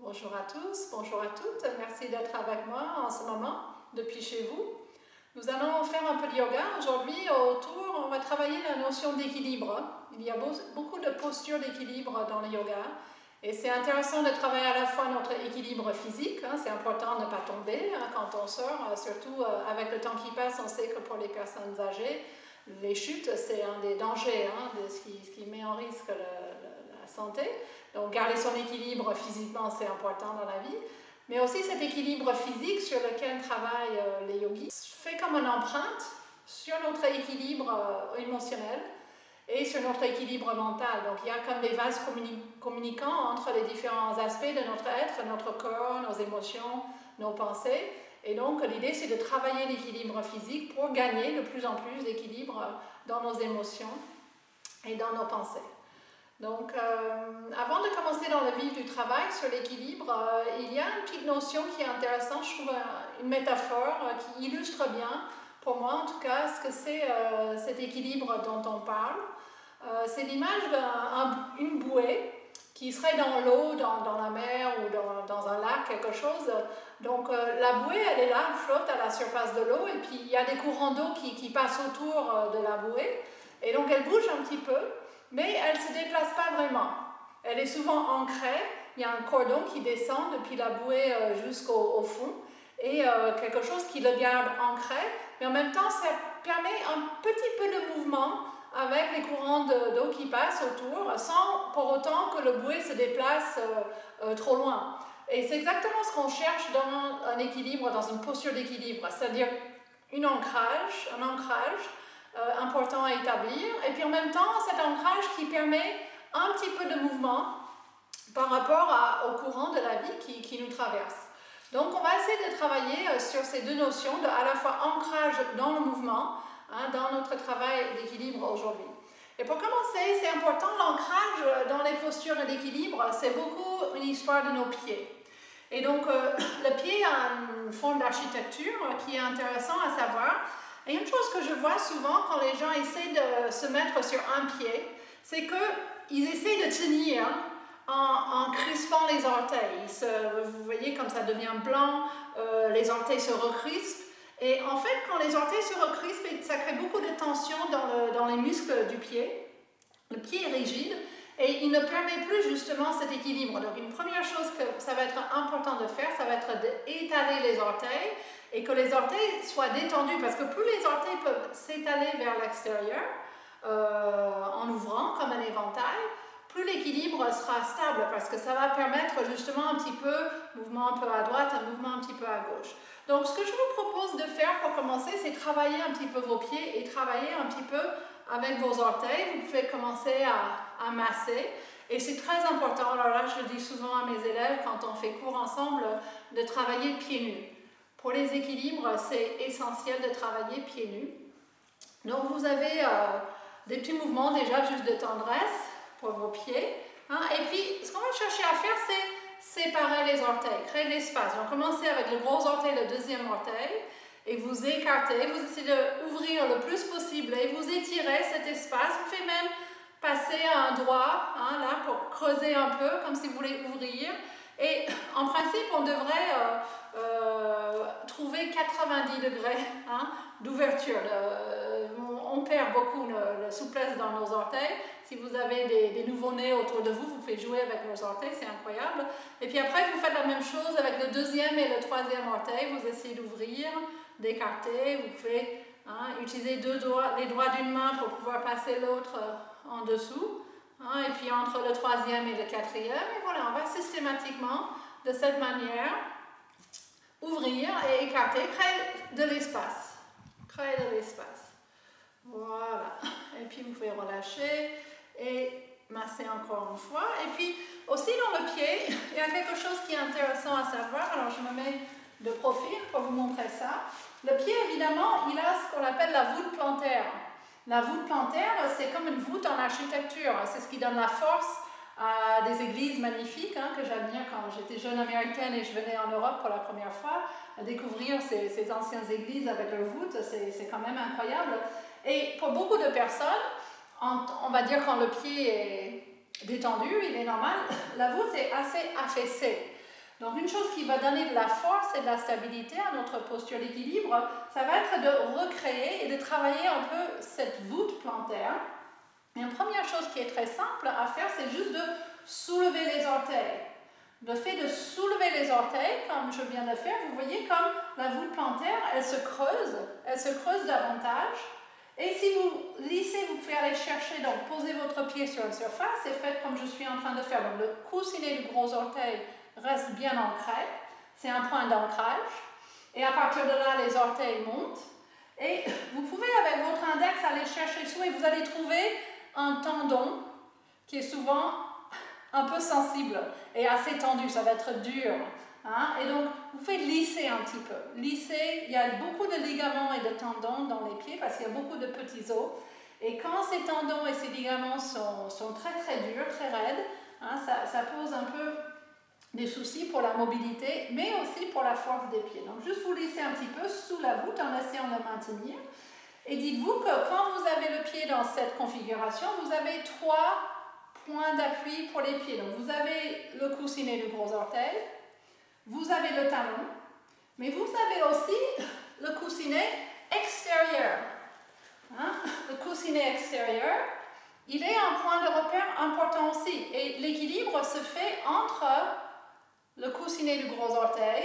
Bonjour à tous, bonjour à toutes. Merci d'être avec moi en ce moment, depuis chez vous. Nous allons faire un peu de yoga. Aujourd'hui, on va travailler la notion d'équilibre. Il y a beaucoup de postures d'équilibre dans le yoga. Et c'est intéressant de travailler à la fois notre équilibre physique. C'est important de ne pas tomber quand on sort. Surtout avec le temps qui passe, on sait que pour les personnes âgées, les chutes, c'est un des dangers, de ce qui met en risque la santé. Donc garder son équilibre physiquement, c'est important dans la vie. Mais aussi cet équilibre physique sur lequel travaillent les yogis fait comme une empreinte sur notre équilibre émotionnel et sur notre équilibre mental. Donc il y a comme des vases communicants entre les différents aspects de notre être, notre corps, nos émotions, nos pensées. Et donc l'idée c'est de travailler l'équilibre physique pour gagner de plus en plus d'équilibre dans nos émotions et dans nos pensées. Donc, avant de commencer dans le vif du travail sur l'équilibre, il y a une petite notion qui est intéressante, je trouve une métaphore qui illustre bien, pour moi en tout cas, ce que c'est cet équilibre dont on parle. C'est l'image d'une bouée qui serait dans l'eau, dans la mer ou dans un lac, quelque chose. Donc la bouée, elle est là, elle flotte à la surface de l'eau et puis il y a des courants d'eau qui passent autour de la bouée et donc elle bouge un petit peu. Mais elle ne se déplace pas vraiment. Elle est souvent ancrée. Il y a un cordon qui descend depuis la bouée jusqu'au fond et quelque chose qui le garde ancré. Mais en même temps, ça permet un petit peu de mouvement avec les courants d'eau qui passent autour sans pour autant que le bouée se déplace trop loin. Et c'est exactement ce qu'on cherche dans un équilibre, dans une posture d'équilibre, c'est-à-dire un ancrage important à établir, et puis en même temps cet ancrage qui permet un petit peu de mouvement par rapport au courant de la vie qui nous traverse. Donc on va essayer de travailler sur ces deux notions de à la fois ancrage dans le mouvement, dans notre travail d'équilibre aujourd'hui. Et pour commencer, c'est important, l'ancrage dans les postures d'équilibre, c'est beaucoup une histoire de nos pieds. Et donc le pied a une forme d'architecture qui est intéressant à savoir. Et une chose que je vois souvent quand les gens essaient de se mettre sur un pied, c'est qu'ils essaient de tenir en crispant les orteils. Vous voyez comme ça devient blanc, les orteils se recrispent. Et en fait, quand les orteils se recrispent, ça crée beaucoup de tension dans les muscles du pied. Le pied est rigide et il ne permet plus justement cet équilibre. Donc une première chose que ça va être important de faire, ça va être d'étaler les orteils et que les orteils soient détendus, parce que plus les orteils peuvent s'étaler vers l'extérieur en ouvrant comme un éventail, plus l'équilibre sera stable, parce que ça va permettre justement un petit peu, mouvement un peu à droite, un mouvement un petit peu à gauche. Donc ce que je vous propose de faire pour commencer, c'est travailler un petit peu vos pieds et travailler un petit peu avec vos orteils. Vous pouvez commencer à masser. Et c'est très important, alors là je le dis souvent à mes élèves quand on fait cours ensemble, de travailler pieds nus. Pour les équilibres, c'est essentiel de travailler pieds nus. Donc vous avez des petits mouvements déjà juste de tendresse pour vos pieds. Et puis ce qu'on va chercher à faire, c'est séparer les orteils, créer de l'espace. Donc commencez avec le gros orteil, le deuxième orteil, et vous écartez, vous essayez d'ouvrir le plus possible et vous étirez cet espace. Vous faites même passer un doigt là pour creuser un peu, comme si vous voulez ouvrir. Et en principe, on devrait trouver 90 degrés d'ouverture. On perd beaucoup de souplesse dans nos orteils. Si vous avez des nouveau-nés autour de vous, vous faites jouer avec vos orteils, c'est incroyable. Et puis après, vous faites la même chose avec le deuxième et le troisième orteil. Vous essayez d'ouvrir, d'écarter. Vous pouvez utiliser les doigts d'une main pour pouvoir passer l'autre en dessous. Et puis entre le troisième et le quatrième, et voilà, on va systématiquement, de cette manière, ouvrir et écarter, créer de l'espace. Créer de l'espace. Voilà. Et puis vous pouvez relâcher et masser encore une fois. Et puis aussi dans le pied, il y a quelque chose qui est intéressant à savoir. Alors je me mets de profil pour vous montrer ça. Le pied, évidemment, il a ce qu'on appelle la voûte plantaire. La voûte plantaire, c'est comme une voûte en architecture. C'est ce qui donne la force à des églises magnifiques que j'admire quand j'étais jeune américaine et je venais en Europe pour la première fois. À découvrir ces anciennes églises avec leurs voûtes, c'est quand même incroyable. Et pour beaucoup de personnes, on va dire quand le pied est détendu, il est normal, la voûte est assez affaissée. Donc une chose qui va donner de la force et de la stabilité à notre posture d'équilibre, ça va être de recréer et de travailler un peu cette voûte plantaire. Et une première chose qui est très simple à faire, c'est juste de soulever les orteils. Le fait de soulever les orteils, comme je viens de faire, vous voyez comme la voûte plantaire, elle se creuse davantage. Et si vous lissez, vous pouvez aller chercher, donc posez votre pied sur une surface et faites comme je suis en train de faire. Donc le coussinet du gros orteil reste bien ancré, c'est un point d'ancrage. Et à partir de là, les orteils montent. Et vous pouvez avec votre index aller chercher sous et vous allez trouver un tendon qui est souvent un peu sensible et assez tendu, ça va être dur. Hein? Et donc, vous faites lisser un petit peu. Lisser, il y a beaucoup de ligaments et de tendons dans les pieds parce qu'il y a beaucoup de petits os. Et quand ces tendons et ces ligaments sont très très durs, très raides, hein, ça pose un peu des soucis pour la mobilité, mais aussi pour la force des pieds. Donc, juste vous lissez un petit peu sous la voûte en essayant de le maintenir. Et dites-vous que quand vous avez le pied dans cette configuration, vous avez 3 points d'appui pour les pieds. Donc vous avez le coussinet du gros orteil, vous avez le talon, mais vous avez aussi le coussinet extérieur. Hein? Le coussinet extérieur, il est un point de repère important aussi. Et l'équilibre se fait entre le coussinet du gros orteil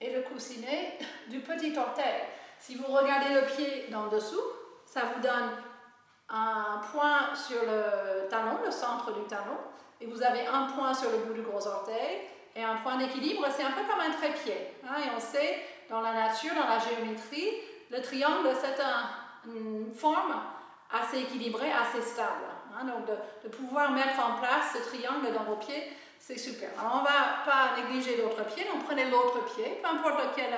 et le coussinet du petit orteil. Si vous regardez le pied d'en dessous, ça vous donne un point sur le talon, le centre du talon, et vous avez un point sur le bout du gros orteil et un point d'équilibre. C'est un peu comme un trépied. Hein, et on sait, dans la nature, dans la géométrie, le triangle, c'est une forme assez équilibrée, assez stable. Hein, donc de pouvoir mettre en place ce triangle dans vos pieds, c'est super. Alors on ne va pas négliger l'autre pied, donc prenez l'autre pied, peu importe lequel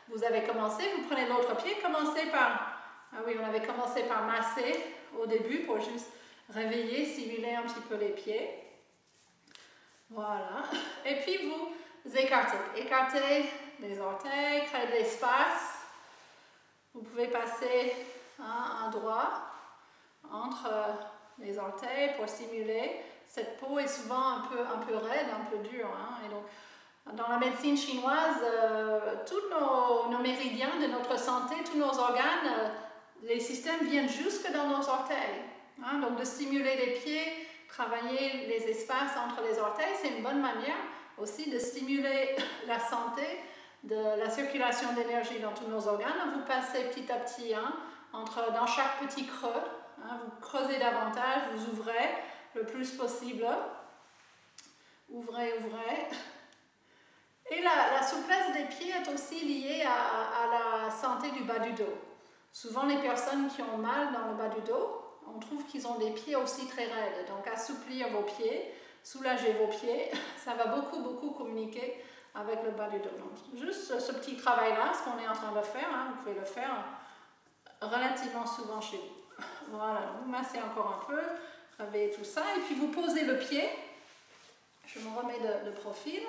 vous avez commencé, vous prenez l'autre pied, commencez par... Ah oui, on avait commencé par masser au début pour juste réveiller, stimuler un petit peu les pieds. Voilà. Et puis vous écartez. Écartez les orteils, créez de l'espace. Vous pouvez passer un doigt entre les orteils pour stimuler. Cette peau est souvent un peu raide, un peu dure. Hein, et donc, dans la médecine chinoise, tous nos méridiens de notre santé, tous nos organes, les systèmes viennent jusque dans nos orteils. Hein, donc de stimuler les pieds, travailler les espaces entre les orteils, c'est une bonne manière aussi de stimuler la santé, de la circulation d'énergie dans tous nos organes. Vous passez petit à petit dans chaque petit creux. Hein, vous creusez davantage, vous ouvrez le plus possible. Ouvrez, ouvrez. Et la souplesse des pieds est aussi liée à la santé du bas du dos. Souvent, les personnes qui ont mal dans le bas du dos, on trouve qu'ils ont des pieds aussi très raides. Donc, assouplir vos pieds, soulager vos pieds, ça va beaucoup, beaucoup communiquer avec le bas du dos. Donc, juste ce petit travail-là, ce qu'on est en train de faire, hein, vous pouvez le faire relativement souvent chez vous. Voilà, vous massez encore un peu, réveillez tout ça, et puis vous posez le pied. Je me remets de profil.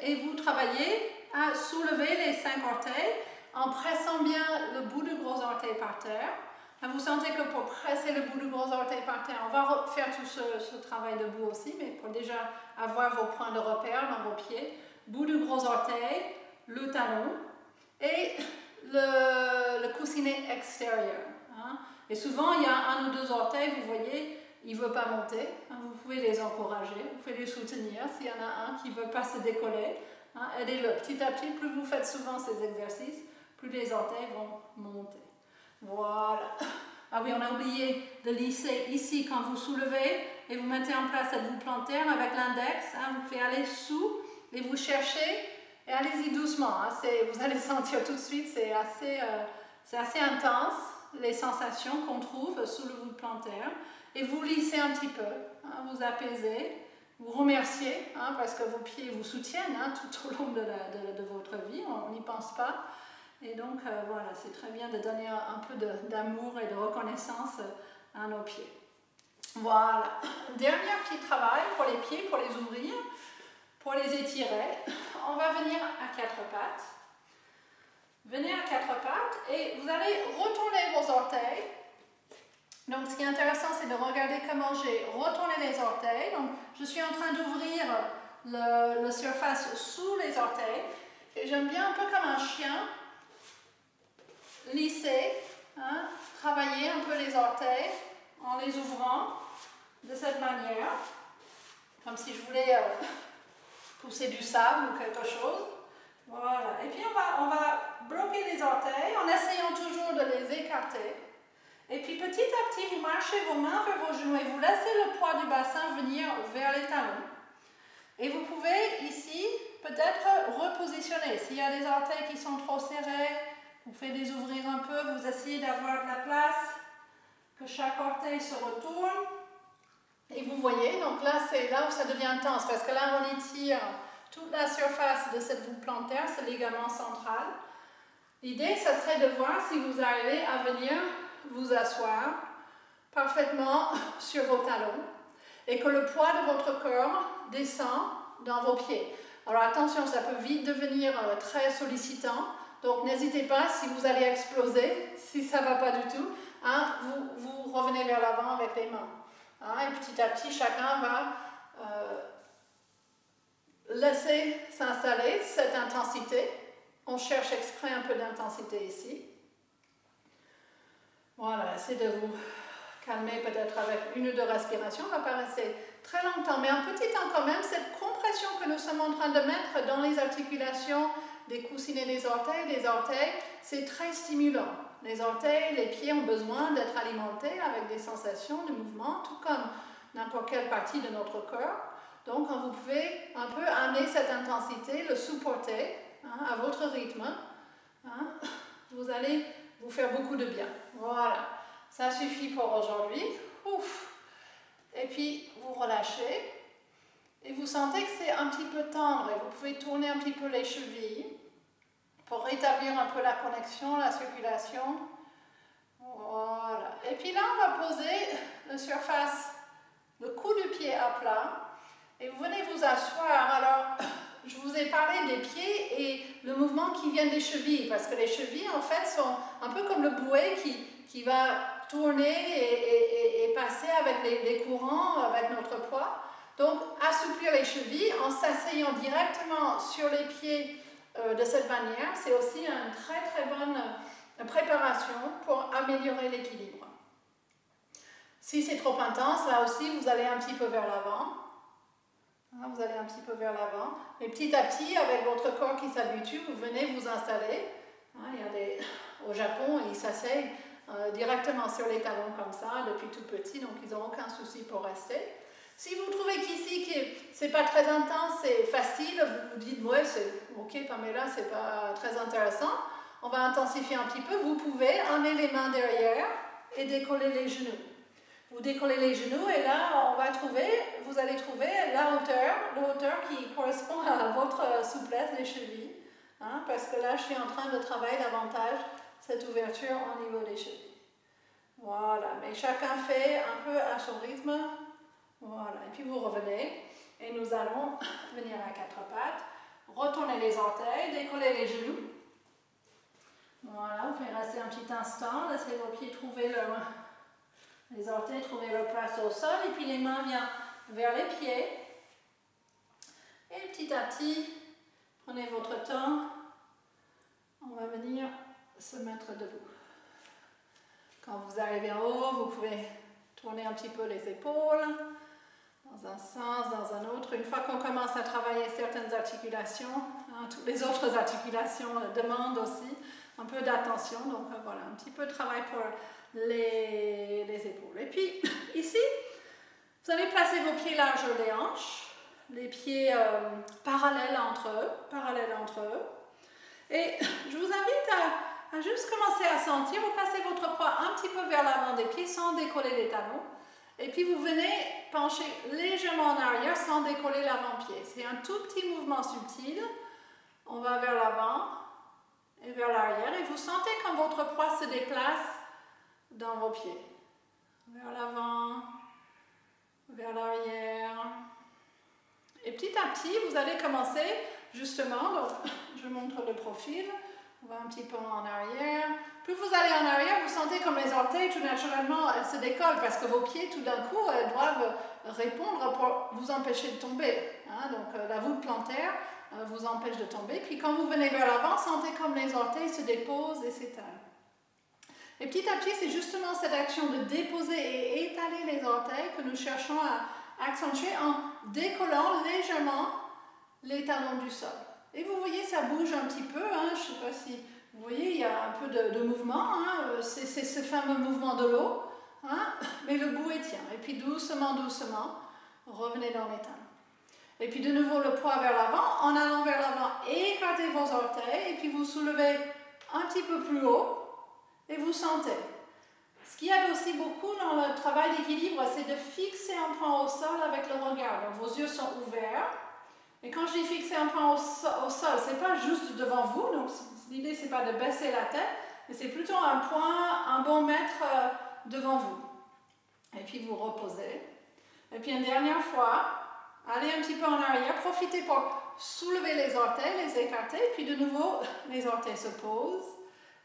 Et vous travaillez à soulever les 5 orteils en pressant bien le bout du gros orteil par terre. Vous sentez que pour presser le bout du gros orteil par terre, on va faire tout ce travail debout aussi, mais pour déjà avoir vos points de repère dans vos pieds, bout du gros orteil, le talon et le coussinet extérieur. Hein. Et souvent, il y a 1 ou 2 orteils, vous voyez, il ne veut pas monter. Hein. Vous pouvez les encourager, vous pouvez les soutenir. S'il y en a un qui ne veut pas se décoller, hein, aidez-le petit à petit. Plus vous faites souvent ces exercices, plus les orteils vont monter. Voilà. Ah oui, on a oublié de lisser ici quand vous soulevez et vous mettez en place cette voûte plantaire avec l'index. Hein, vous faites aller sous et vous cherchez et allez-y doucement. Hein, vous allez sentir tout de suite, c'est assez intense les sensations qu'on trouve sous le voûte plantaire. Et vous lissez un petit peu, hein, vous apaisez, vous remerciez hein, parce que vos pieds vous soutiennent hein, tout au long de votre vie, on n'y pense pas. Et donc voilà, c'est très bien de donner un peu d'amour et de reconnaissance à nos pieds. Voilà, dernier petit travail pour les pieds, pour les ouvrir, pour les étirer. On va venir à 4 pattes. Venez à 4 pattes et vous allez retourner vos orteils. Donc ce qui est intéressant, c'est de regarder comment j'ai retourné les orteils. Donc je suis en train d'ouvrir la surface sous les orteils. Et j'aime bien un peu comme un chien, lisser, hein, travailler un peu les orteils en les ouvrant de cette manière, comme si je voulais pousser du sable ou quelque chose. Voilà. Et puis on va bloquer les orteils en essayant toujours de les écarter. Et puis petit à petit, vous marchez vos mains vers vos genoux et vous laissez le poids du bassin venir vers les talons. Et vous pouvez ici peut-être repositionner. S'il y a des orteils qui sont trop serrés, vous faites les ouvrir un peu, vous essayez d'avoir de la place, que chaque orteil se retourne. Et vous voyez, donc là c'est là où ça devient intense, parce que là on étire toute la surface de cette voûte plantaire, ce ligament central. L'idée, ça serait de voir si vous arrivez à venir vous asseoir parfaitement sur vos talons et que le poids de votre corps descend dans vos pieds. Alors attention, ça peut vite devenir très sollicitant, donc n'hésitez pas si vous allez exploser, si ça ne va pas du tout, hein, vous revenez vers l'avant avec les mains. Hein, et petit à petit, chacun va laisser s'installer cette intensité. On cherche exprès un peu d'intensité ici. Voilà, essayez de vous calmer peut-être avec une ou deux respirations. On va pas rester très longtemps, mais un petit temps quand même. Cette compression que nous sommes en train de mettre dans les articulations des coussinets des orteils, c'est très stimulant. Les orteils, les pieds ont besoin d'être alimentés avec des sensations de mouvement, tout comme n'importe quelle partie de notre corps. Donc, vous pouvez un peu amener cette intensité, le supporter, hein, à votre rythme. Hein, vous allez vous faire beaucoup de bien. Voilà, ça suffit pour aujourd'hui. Et puis, vous relâchez. Et vous sentez que c'est un petit peu tendre. Et vous pouvez tourner un petit peu les chevilles pour rétablir un peu la connexion, la circulation. Voilà. Et puis là, on va poser la surface, le cou du pied à plat. Et vous venez vous asseoir. Alors, je vous ai parlé des pieds et le mouvement qui vient des chevilles, parce que les chevilles, en fait, sont un peu comme le bouet qui va tourner et passer avec les courants, avec notre poids. Donc, assouplir les chevilles en s'asseyant directement sur les pieds de cette manière, c'est aussi une très très bonne préparation pour améliorer l'équilibre. Si c'est trop intense, là aussi, vous allez un petit peu vers l'avant. Vous allez un petit peu vers l'avant. Mais petit à petit, avec votre corps qui s'habitue, vous venez vous installer. Il y a au Japon, ils s'asseyent directement sur les talons comme ça, depuis tout petit, donc ils n'ont aucun souci pour rester. Si vous trouvez qu'ici, c'est pas très intense, c'est facile, vous vous dites, ouais, c'est ok, Pamela, c'est pas très intéressant, on va intensifier un petit peu. Vous pouvez amener les mains derrière et décoller les genoux. Vous décollez les genoux et là, vous allez trouver la hauteur qui correspond à votre souplesse des chevilles. Hein, parce que là, je suis en train de travailler davantage cette ouverture au niveau des chevilles. Voilà, mais chacun fait un peu à son rythme. Voilà, et puis vous revenez et nous allons venir à quatre pattes, retourner les orteils, décoller les genoux. Voilà, vous pouvez rester un petit instant, laissez vos pieds trouver les orteils trouver leur place au sol et puis les mains viennent vers les pieds. Et petit à petit, prenez votre temps, on va venir se mettre debout. Quand vous arrivez en haut, vous pouvez tourner un petit peu les épaules, dans un sens, dans un autre. Une fois qu'on commence à travailler certaines articulations, hein, toutes les autres articulations demandent aussi un peu d'attention. Donc voilà, un petit peu de travail pour les épaules. Et puis ici, vous allez placer vos pieds larges des hanches, les pieds parallèles entre eux. Et je vous invite à juste commencer à sentir, vous passez votre poids un petit peu vers l'avant des pieds sans décoller les talons. Et puis vous venez pencher légèrement en arrière sans décoller l'avant-pied. C'est un tout petit mouvement subtil. On va vers l'avant et vers l'arrière. Et vous sentez quand votre poids se déplace dans vos pieds. Vers l'avant, vers l'arrière. Et petit à petit, vous allez commencer justement, donc je montre le profil. On va un petit peu en arrière, plus vous allez en arrière, vous sentez comme les orteils, tout naturellement, elles se décollent parce que vos pieds, tout d'un coup, doivent répondre pour vous empêcher de tomber. Hein? Donc, la voûte plantaire vous empêche de tomber. Puis, quand vous venez vers l'avant, sentez comme les orteils se déposent et s'étalent. Et petit à petit, c'est justement cette action de déposer et étaler les orteils que nous cherchons à accentuer en décollant légèrement les talons du sol. Et vous voyez, ça bouge un petit peu. Hein? Je ne sais pas si vous voyez, il y a un peu de mouvement. Hein? C'est ce fameux mouvement de l'eau. Hein? Mais le bout est tient. Et puis doucement, doucement, revenez dans les talons. Et puis de nouveau, le poids vers l'avant. En allant vers l'avant, écartez vos orteils. Et puis vous soulevez un petit peu plus haut. Et vous sentez. Ce qui aide aussi beaucoup dans le travail d'équilibre, c'est de fixer un point au sol avec le regard. Donc, vos yeux sont ouverts. Et quand je dis fixer un point au sol, ce n'est pas juste devant vous. Donc, l'idée, ce n'est pas de baisser la tête, mais c'est plutôt un point, un bon mètre devant vous. Et puis, vous reposez. Et puis, une dernière fois, allez un petit peu en arrière. Profitez pour soulever les orteils, les écarter. Puis, de nouveau, les orteils se posent.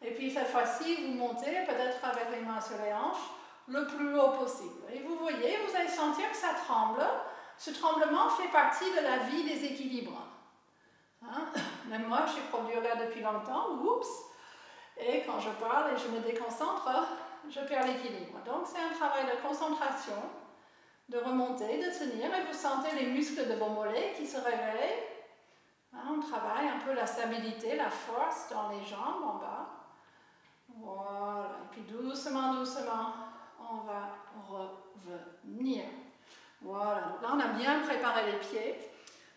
Et puis cette fois-ci, vous montez, peut-être avec les mains sur les hanches, le plus haut possible. Et vous voyez, vous allez sentir que ça tremble. Ce tremblement fait partie de la vie des équilibres. Hein? Même moi, je suis prof de yoga depuis longtemps, oups. Et quand je parle et je me déconcentre, je perds l'équilibre. Donc c'est un travail de concentration, de remonter, de tenir. Et vous sentez les muscles de vos mollets qui se réveillent. Hein? On travaille un peu la stabilité, la force dans les jambes en bas. Voilà, et puis doucement, doucement, on va revenir. Voilà, donc là on a bien préparé les pieds.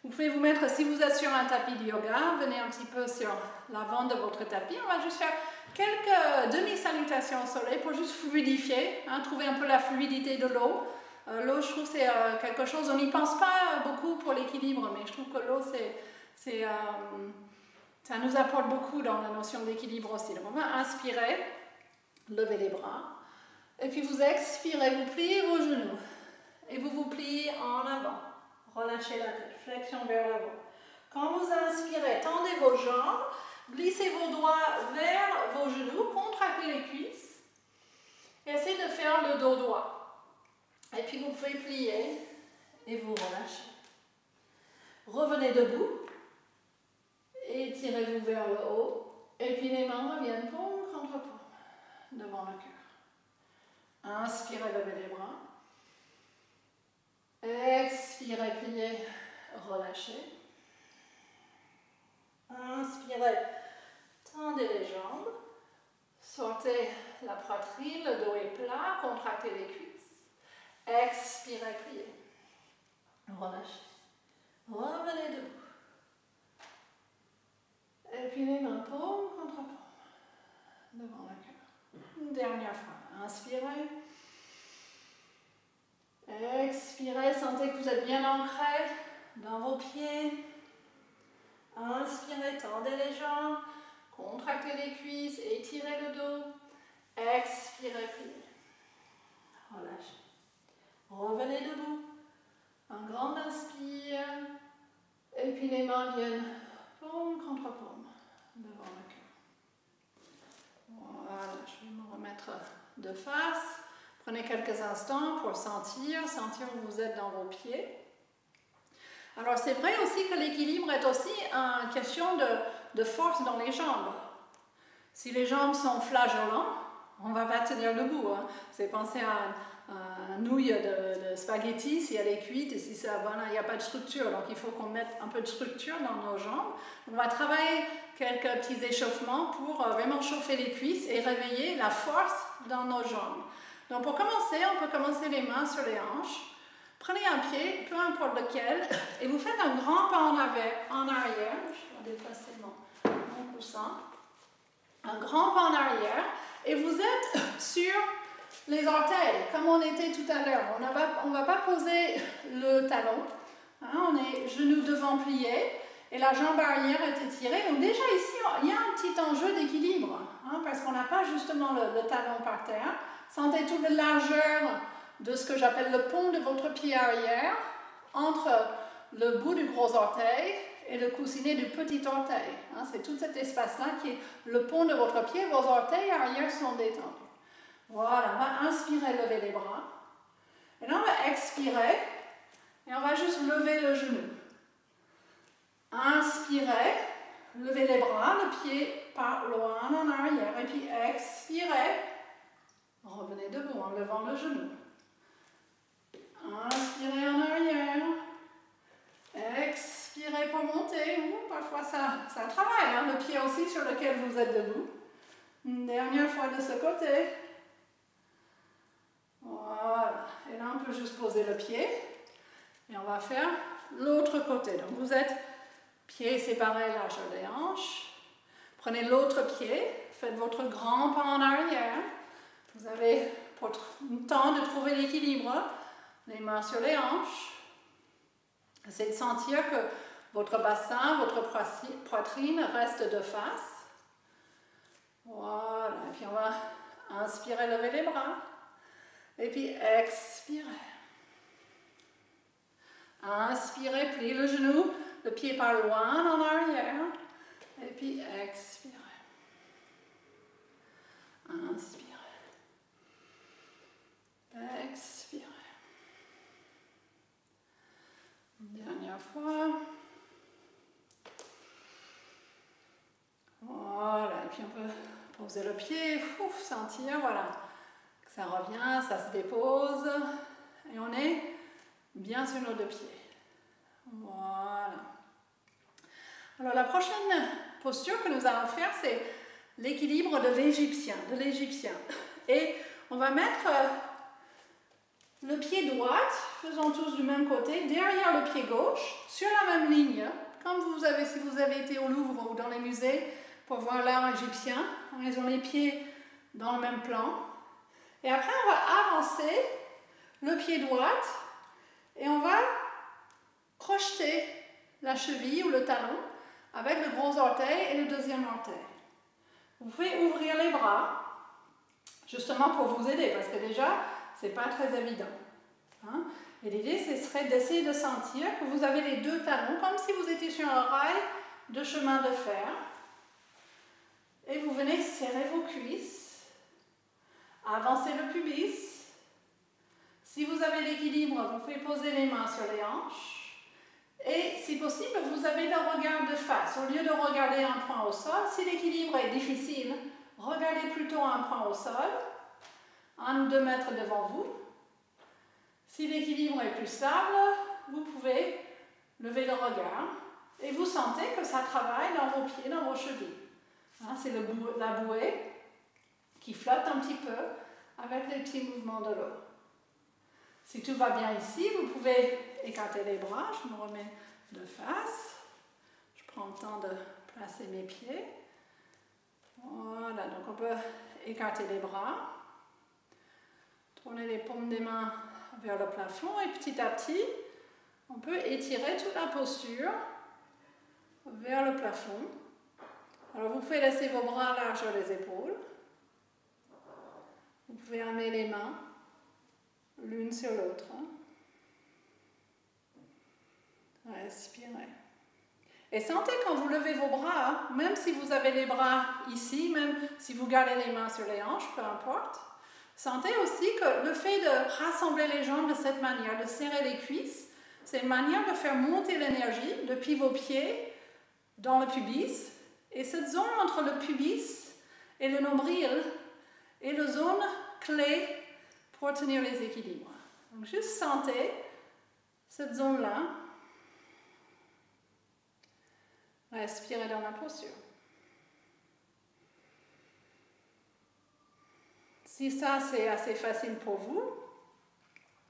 Vous pouvez vous mettre, si vous êtes sur un tapis de yoga, venez un petit peu sur l'avant de votre tapis. On va juste faire quelques demi-salutations au soleil pour juste fluidifier, hein, trouver un peu la fluidité de l'eau. L'eau, je trouve, c'est quelque chose, on n'y pense pas beaucoup pour l'équilibre, mais je trouve que l'eau, ça nous apporte beaucoup dans la notion d'équilibre aussi. Donc on va inspirer, lever les bras. Et puis vous expirez, vous pliez vos genoux. Et vous vous pliez en avant. Relâchez la tête, flexion vers l'avant. Quand vous inspirez, tendez vos jambes, glissez vos doigts vers vos genoux, contractez les cuisses. Et essayez de faire le dos droit. Et puis vous pouvez plier et vous relâchez. Revenez debout. Étirez-vous vers le haut. Et puis les mains reviennent paume contre paume devant le cœur. Inspirez, levez les bras. Expirez, pliez, relâchez. Inspirez, tendez les jambes. Sortez la poitrine, le dos est plat, contractez les cuisses. Expirez, pliez. Relâchez. Revenez debout. Et puis les mains paume contre paume devant le cœur. Une dernière fois. Inspirez. Expirez. Sentez que vous êtes bien ancré dans vos pieds. Inspirez. Tendez les jambes. Contractez les cuisses. Étirez le dos. Expirez. Pliez. Relâchez. Revenez debout. Un grand inspire. Et puis les mains viennent paume contre paume devant le cœur. Voilà, je vais me remettre de face. Prenez quelques instants pour sentir où vous êtes dans vos pieds. Alors c'est vrai aussi que l'équilibre est aussi une question de force dans les jambes. Si les jambes sont flageolants, on ne va pas tenir debout. Hein. C'est penser à une nouille de spaghetti, si elle est cuite et si ça, voilà, il n'y a pas de structure. Donc il faut qu'on mette un peu de structure dans nos jambes. On va travailler quelques petits échauffements pour vraiment chauffer les cuisses et réveiller la force dans nos jambes. Donc pour commencer, on peut commencer les mains sur les hanches. Prenez un pied, peu importe lequel, et vous faites un grand pas en arrière. Je vais déplacer mon coussin. Un grand pas en arrière. Et vous êtes sur les orteils, comme on était tout à l'heure. On ne va pas poser le talon. Hein, on est genoux devant pliés et la jambe arrière est étirée. Donc déjà ici, il y a un petit enjeu d'équilibre, hein, parce qu'on n'a pas justement le talon par terre. Sentez toute la largeur de ce que j'appelle le pont de votre pied arrière entre le bout du gros orteil et le coussinet du petit orteil. Hein, c'est tout cet espace-là qui est le pont de votre pied. Vos orteils arrière sont détendus. Voilà, on va inspirer, lever les bras. Et là, on va expirer et on va juste lever le genou. Inspirez, levez les bras, le pied part loin en arrière. Et puis expirez, revenez debout en levant le genou. Inspirez en arrière. Expirez pour monter. Parfois ça travaille, hein, le pied aussi sur lequel vous êtes debout. Une dernière fois de ce côté. Voilà. Et là, on peut juste poser le pied. Et on va faire l'autre côté. Donc, vous êtes pieds séparés, largeur des hanches. Prenez l'autre pied. Faites votre grand pas en arrière. Vous avez le temps de trouver l'équilibre. Les mains sur les hanches. Essayez de sentir que votre bassin, votre poitrine reste de face. Voilà. Et puis, on va inspirer, lever les bras. Et puis, expirez. Inspirez, pliez le genou, le pied part loin en arrière. Et puis, expirez. Inspirez. Expirez. Une dernière fois. Voilà, et puis on peut poser le pied, sentir, voilà. Ça revient, ça se dépose et on est bien sur nos deux pieds. Voilà. Alors la prochaine posture que nous allons faire, c'est l'équilibre de l'égyptien. Et on va mettre le pied droit, faisons tous du même côté, derrière le pied gauche, sur la même ligne, comme si vous avez été au Louvre ou dans les musées pour voir l'art égyptien. Ils ont les pieds dans le même plan. Et après, on va avancer le pied droit et on va crocheter la cheville ou le talon avec le gros orteil et le deuxième orteil. Vous pouvez ouvrir les bras, justement pour vous aider, parce que déjà, ce n'est pas très évident. Hein? Et l'idée, ce serait d'essayer de sentir que vous avez les deux talons, comme si vous étiez sur un rail de chemin de fer. Et vous venez serrer vos cuisses. Avancez le pubis. Si vous avez l'équilibre, vous pouvez poser les mains sur les hanches. Et si possible, vous avez le regard de face. Au lieu de regarder un point au sol, si l'équilibre est difficile, regardez plutôt un point au sol, 1 ou 2 mètres devant vous. Si l'équilibre est plus stable, vous pouvez lever le regard et vous sentez que ça travaille dans vos pieds, dans vos chevilles. Hein, c'est la bouée qui flotte un petit peu avec les petits mouvements de l'eau. Si tout va bien ici, vous pouvez écarter les bras. Je me remets de face. Je prends le temps de placer mes pieds. Voilà, donc on peut écarter les bras. Tourner les paumes des mains vers le plafond et petit à petit, on peut étirer toute la posture vers le plafond. Alors vous pouvez laisser vos bras larges sur les épaules. Vous pouvez amener les mains l'une sur l'autre. Respirez. Et sentez quand vous levez vos bras, même si vous avez les bras ici, même si vous gardez les mains sur les hanches, peu importe, sentez aussi que le fait de rassembler les jambes de cette manière, de serrer les cuisses, c'est une manière de faire monter l'énergie depuis vos pieds dans le pubis. Et cette zone entre le pubis et le nombril est la zone clé pour tenir les équilibres. Donc juste sentez cette zone-là. Respirez dans la posture. Si ça c'est assez facile pour vous,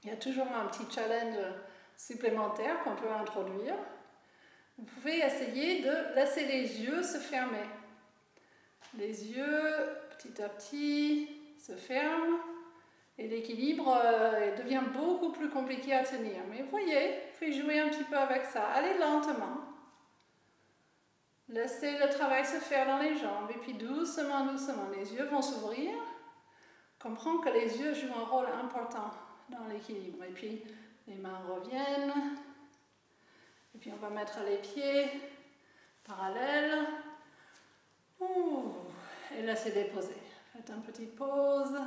il y a toujours un petit challenge supplémentaire qu'on peut introduire. Vous pouvez essayer de laisser les yeux se fermer. Les yeux, petit à petit, se ferment et l'équilibre devient beaucoup plus compliqué à tenir. Mais vous voyez, vous pouvez jouer un petit peu avec ça. Allez lentement. Laissez le travail se faire dans les jambes et puis doucement, doucement, les yeux vont s'ouvrir. Comprends que les yeux jouent un rôle important dans l'équilibre. Et puis, les mains reviennent. Et puis on va mettre les pieds parallèles. Ouh. Et laissez déposer. Faites une petite pause.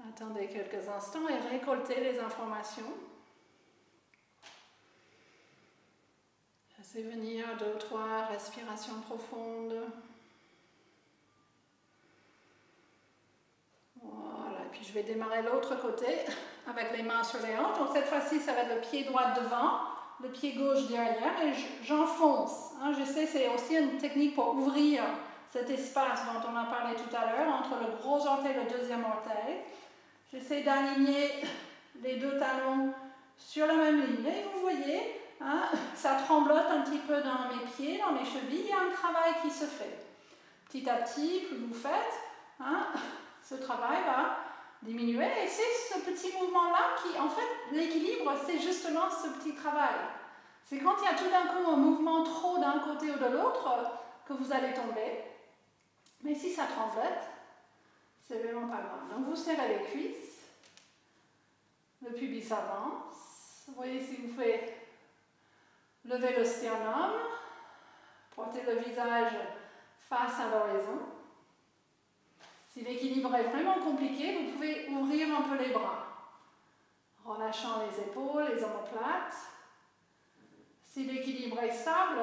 Attendez quelques instants et récoltez les informations. Laissez venir 2 ou 3 respirations profondes. Voilà, et puis je vais démarrer l'autre côté avec les mains sur les hanches. Donc cette fois-ci, ça va être le pied droit devant, le pied gauche derrière et j'enfonce. Hein, je sais, c'est aussi une technique pour ouvrir cet espace dont on a parlé tout à l'heure entre le gros orteil et le deuxième orteil. J'essaie d'aligner les 2 talons sur la même ligne. Et vous voyez, hein, ça tremblote un petit peu dans mes pieds, dans mes chevilles. Il y a un travail qui se fait. Petit à petit, plus vous faites, hein, ce travail va diminuer. Et c'est ce petit mouvement-là qui, en fait, l'équilibre, c'est justement ce petit travail. C'est quand il y a tout d'un coup un mouvement trop d'un côté ou de l'autre que vous allez tomber. Mais si ça tremblote, c'est vraiment pas grave. Donc vous serrez les cuisses, le pubis avance. Vous voyez si vous faites lever le sternum, portez le visage face à l'horizon. Si l'équilibre est vraiment compliqué, vous pouvez ouvrir un peu les bras, relâchant les épaules, les omoplates. Si l'équilibre est stable,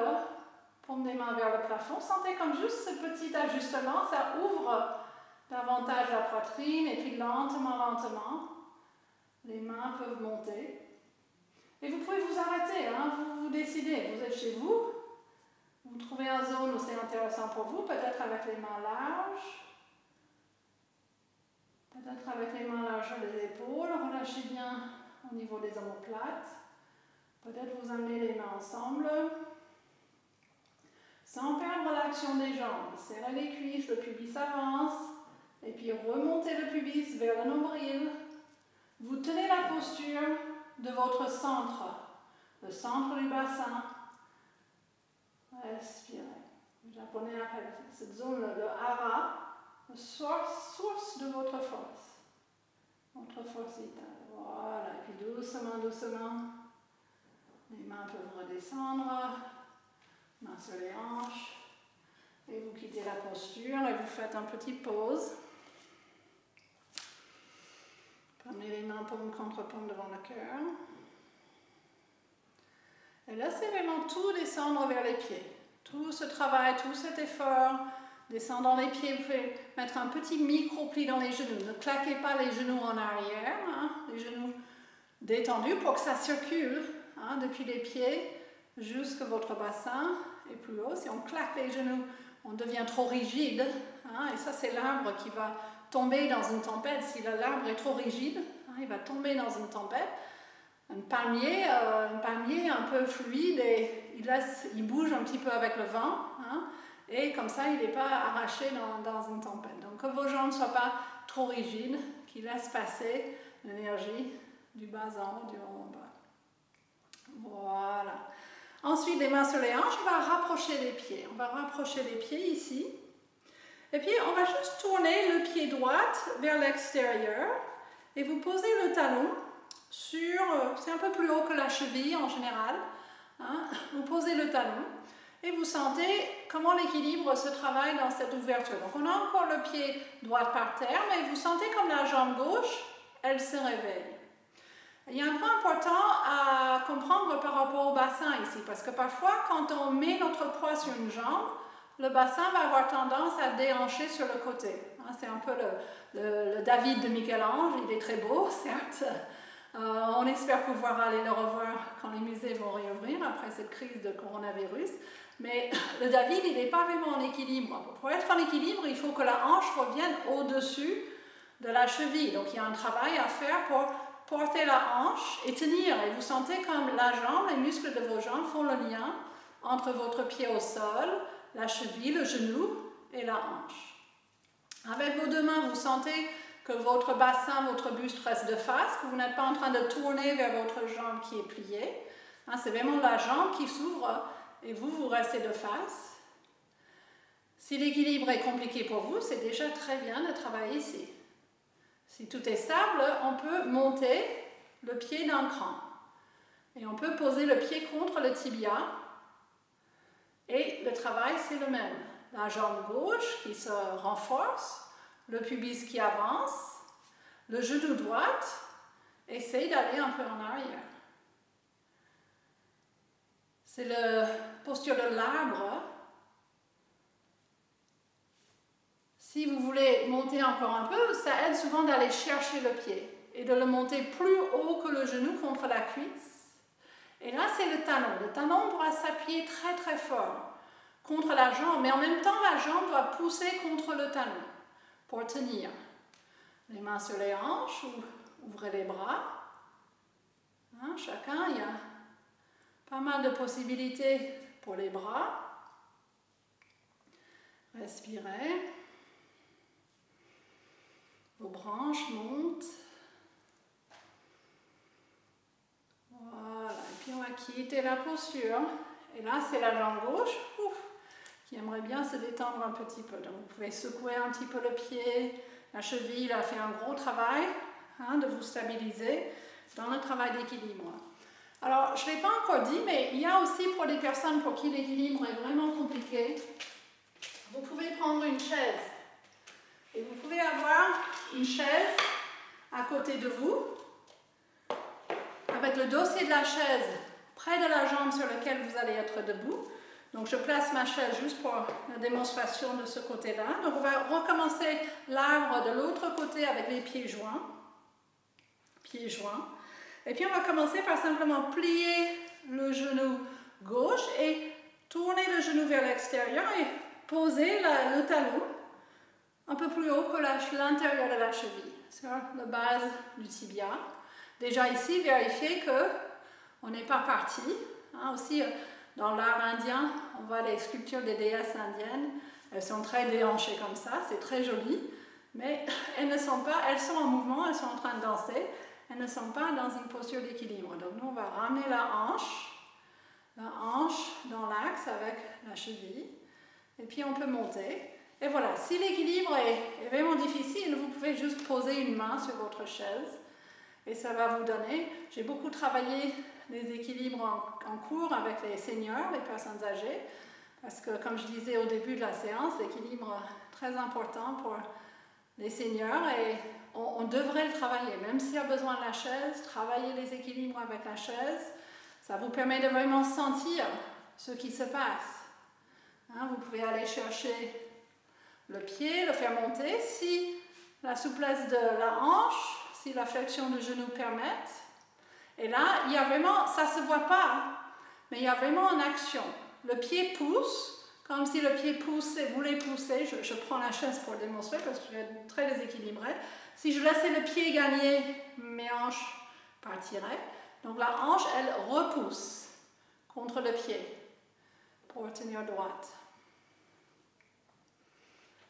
paume des mains vers le plafond. Sentez comme juste ce petit ajustement, ça ouvre davantage la poitrine et puis lentement, lentement, les mains peuvent monter. Et vous pouvez vous arrêter, hein, vous décidez, vous êtes chez vous, vous trouvez une zone où c'est intéressant pour vous, peut-être avec les mains larges, peut-être avec les mains larges sur les épaules, relâchez bien au niveau des omoplates, peut-être vous amenez les mains ensemble, sans perdre l'action des jambes, serrez les cuisses, le pubis avance, et puis remontez le pubis vers le nombril. Vous tenez la posture de votre centre, le centre du bassin. Respirez. Les Japonais appellent cette zone le hara, la source de votre force vitale. Voilà, et puis doucement, doucement, les mains peuvent redescendre, mains sur les hanches, et vous quittez la posture et vous faites une petite pause. Prenez les mains paume contre paume devant le cœur. Et laissez vraiment tout descendre vers les pieds. Tout ce travail, tout cet effort, descendre dans les pieds, vous pouvez mettre un petit micro-pli dans les genoux. Ne claquez pas les genoux en arrière, hein, les genoux détendus pour que ça circule hein, depuis les pieds jusqu'à votre bassin et plus haut. Si on claque les genoux, on devient trop rigide. Hein, et ça, c'est l'arbre qui va tomber dans une tempête. Si l'arbre est trop rigide, hein, il va tomber dans une tempête. Un palmier un peu fluide et il bouge un petit peu avec le vent hein, et comme ça il n'est pas arraché dans une tempête. Donc que vos jambes ne soient pas trop rigides, qu'ils laissent passer l'énergie du bas en haut, du haut en bas. Voilà. Ensuite, les mains sur les hanches, on va rapprocher les pieds. On va rapprocher les pieds ici. Et puis on va juste tourner le pied droit vers l'extérieur et vous posez le talon c'est un peu plus haut que la cheville en général, hein. Vous posez le talon et vous sentez comment l'équilibre se travaille dans cette ouverture. Donc on a encore le pied droit par terre, mais vous sentez comme la jambe gauche, elle se réveille. Il y a un point important à comprendre par rapport au bassin ici, parce que parfois quand on met notre poids sur une jambe, le bassin va avoir tendance à déhancher sur le côté. Hein, c'est un peu le David de Michel-Ange, il est très beau, certes. On espère pouvoir aller le revoir quand les musées vont réouvrir après cette crise de coronavirus. Mais le David, il n'est pas vraiment en équilibre. Pour être en équilibre, il faut que la hanche revienne au-dessus de la cheville. Donc il y a un travail à faire pour porter la hanche et tenir. Et vous sentez comme la jambe, les muscles de vos jambes font le lien entre votre pied au sol, la cheville, le genou et la hanche. Avec vos 2 mains, vous sentez que votre bassin, votre buste reste de face, que vous n'êtes pas en train de tourner vers votre jambe qui est pliée. Hein, c'est vraiment la jambe qui s'ouvre et vous restez de face. Si l'équilibre est compliqué pour vous, c'est déjà très bien de travailler ici. Si tout est stable, on peut monter le pied d'un cran. Et on peut poser le pied contre le tibia. Et le travail, c'est le même. La jambe gauche qui se renforce, le pubis qui avance, le genou droit, essaye d'aller un peu en arrière. C'est la posture de l'arbre. Si vous voulez monter encore un peu, ça aide souvent d'aller chercher le pied et de le monter plus haut que le genou contre la cuisse. Et là, c'est le talon. Le talon doit s'appuyer très très fort contre la jambe, mais en même temps, la jambe doit pousser contre le talon pour tenir. Les mains sur les hanches, ouvrez les bras. Hein, chacun, il y a pas mal de possibilités pour les bras. Respirez. Vos branches montent. Voilà, et puis on va quitter la posture. Et là, c'est la jambe gauche qui aimerait bien se détendre un petit peu. Donc, vous pouvez secouer un petit peu le pied. La cheville a fait un gros travail de vous stabiliser dans le travail d'équilibre. Alors, je ne l'ai pas encore dit, mais il y a aussi pour des personnes pour qui l'équilibre est vraiment compliqué, vous pouvez prendre une chaise. Et vous pouvez avoir une chaise à côté de vous, avec le dossier de la chaise près de la jambe sur laquelle vous allez être debout. Donc je place ma chaise juste pour la démonstration de ce côté-là. Donc on va recommencer l'arbre de l'autre côté avec les pieds joints. Pieds joints. Et puis on va commencer par simplement plier le genou gauche et tourner le genou vers l'extérieur et poser le talon un peu plus haut que l'intérieur de la cheville, sur la base du tibia. Déjà ici, vérifiez qu'on n'est pas parti. Aussi, dans l'art indien, on voit les sculptures des déesses indiennes. Elles sont très déhanchées comme ça, c'est très joli. Mais elles ne sont pas, elles sont en mouvement, elles sont en train de danser. Elles ne sont pas dans une posture d'équilibre. Donc nous, on va ramener la hanche dans l'axe avec la cheville. Et puis on peut monter. Et voilà, si l'équilibre est vraiment difficile, vous pouvez juste poser une main sur votre chaise et ça va vous donner. J'ai beaucoup travaillé les équilibres en cours avec les seniors, les personnes âgées, parce que comme je disais au début de la séance, l'équilibre est très important pour les seniors et on devrait le travailler. Même s'il y a besoin de la chaise, travailler les équilibres avec la chaise, ça vous permet de vraiment sentir ce qui se passe. Vous pouvez aller chercher le pied, le faire monter, si la souplesse de la hanche, si la flexion du genou permette. Et là, il y a vraiment, ça ne se voit pas, mais il y a vraiment une action. Le pied pousse, comme si le pied poussait, voulait pousser. Je prends la chaise pour démontrer parce que je suis très déséquilibrée. Si je laissais le pied gagner, mes hanches partiraient. Donc la hanche, elle repousse contre le pied pour tenir droite.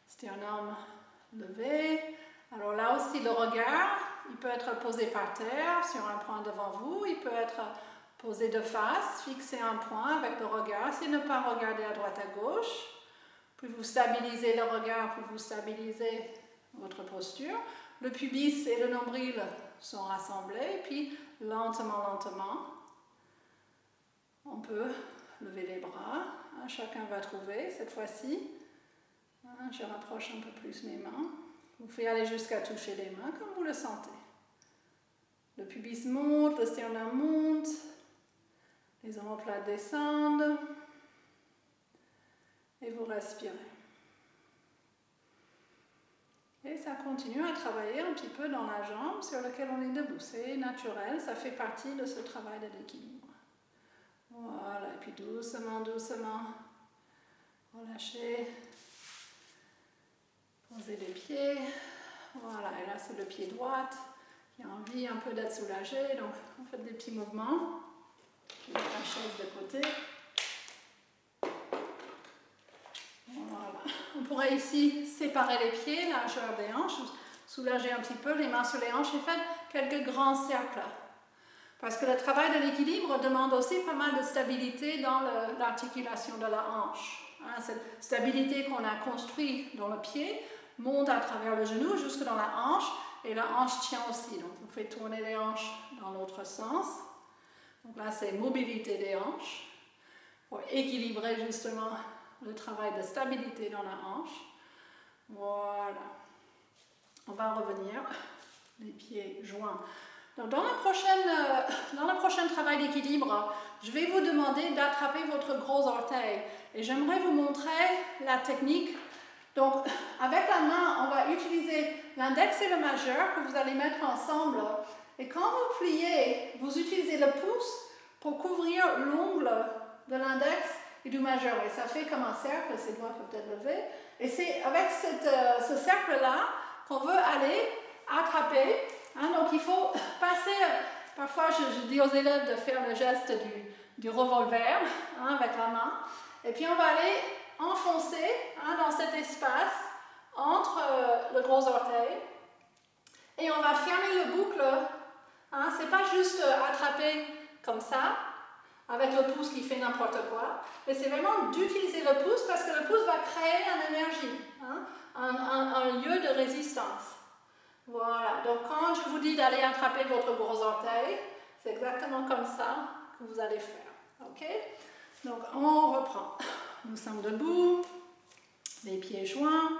Sternum levé. Alors là aussi, le regard, il peut être posé par terre, sur un point devant vous. Il peut être posé de face, fixer un point avec le regard. C'est ne pas regarder à droite, à gauche. Plus vous stabilisez le regard, plus vous stabilisez votre posture. Le pubis et le nombril sont rassemblés. Puis, lentement, on peut lever les bras. Chacun va trouver cette fois-ci. Je rapproche un peu plus mes mains. Vous pouvez aller jusqu'à toucher les mains comme vous le sentez. Le pubis monte, le sternum monte, les omoplates descendent et vous respirez. Et ça continue à travailler un petit peu dans la jambe sur laquelle on est debout. C'est naturel, ça fait partie de ce travail de l'équilibre. Voilà, et puis doucement, relâchez. Posez les pieds, voilà, et là c'est le pied droit qui a envie un peu d'être soulagé, donc on fait des petits mouvements. Je mets la chaise de côté. Voilà. On pourrait ici séparer les pieds, largeur des hanches, soulager un petit peu les mains sur les hanches et faire quelques grands cercles. Parce que le travail de l'équilibre demande aussi pas mal de stabilité dans l'articulation de la hanche. Cette stabilité qu'on a construite dans le pied monte à travers le genou jusque dans la hanche et la hanche tient aussi. Donc vous faites tourner les hanches dans l'autre sens. Donc là, c'est mobilité des hanches pour équilibrer justement le travail de stabilité dans la hanche. Voilà. On va revenir, les pieds joints. Donc dans le prochain travail d'équilibre, je vais vous demander d'attraper votre gros orteil. Et j'aimerais vous montrer la technique. Donc avec la main, on va utiliser l'index et le majeur que vous allez mettre ensemble. Et quand vous pliez, vous utilisez le pouce pour couvrir l'ongle de l'index et du majeur. Et ça fait comme un cercle, ces doigts peuvent être levés. Et c'est avec ce cercle-là qu'on veut aller attraper. Hein, donc il faut passer, parfois je dis aux élèves de faire le geste du revolver hein, avec la main. Et puis on va aller enfoncer hein, dans cet espace entre le gros orteil. Et on va fermer le boucle. Hein, c'est pas juste attraper comme ça, avec le pouce qui fait n'importe quoi, mais c'est vraiment d'utiliser le pouce parce que le pouce va créer une énergie, hein, un lieu de résistance. Voilà, donc quand je vous dis d'aller attraper votre gros orteil, c'est exactement comme ça que vous allez faire. Ok? Donc on reprend. Nous sommes debout, les pieds joints.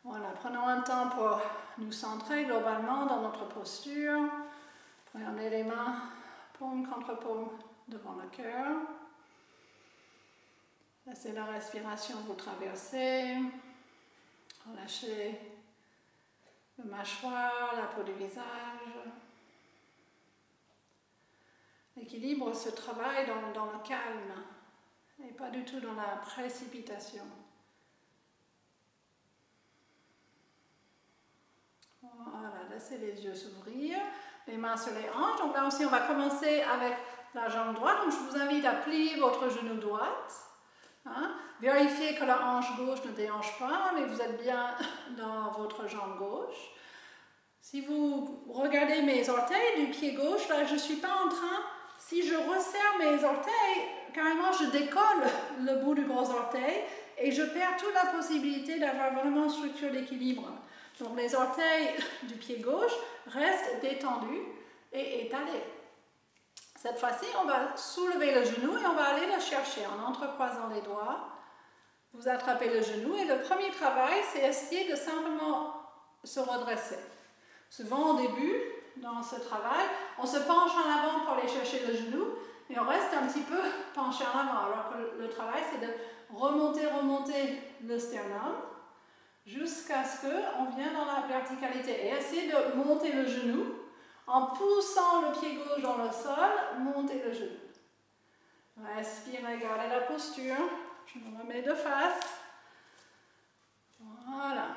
Voilà, prenons un temps pour nous centrer globalement dans notre posture. Prenez les mains, paume contre paume, devant le cœur. Laissez la respiration vous traverser. Relâchez le mâchoire, la peau du visage. L'équilibre se travaille dans le calme et pas du tout dans la précipitation. Voilà, laissez les yeux s'ouvrir, les mains sur les hanches. Donc là aussi, on va commencer avec la jambe droite. Donc je vous invite à plier votre genou droite. Hein? Vérifiez que la hanche gauche ne déhanche pas, mais vous êtes bien dans votre jambe gauche. Si vous regardez mes orteils du pied gauche, là je ne suis pas en train, si je resserre mes orteils, carrément je décolle le bout du gros orteil et je perds toute la possibilité d'avoir vraiment une structure d'équilibre. Donc les orteils du pied gauche restent détendus et étalés. Cette fois-ci, on va soulever le genou et on va aller le chercher en entrecroisant les doigts. Vous attrapez le genou et le premier travail, c'est essayer de simplement se redresser. Souvent au début, dans ce travail, on se penche en avant pour aller chercher le genou et on reste un petit peu penché en avant. Alors que le travail, c'est de remonter le sternum jusqu'à ce qu'on vienne dans la verticalité et essayer de monter le genou. En poussant le pied gauche dans le sol, montez le genou. Respirez, gardez la posture. Je me remets de face. Voilà.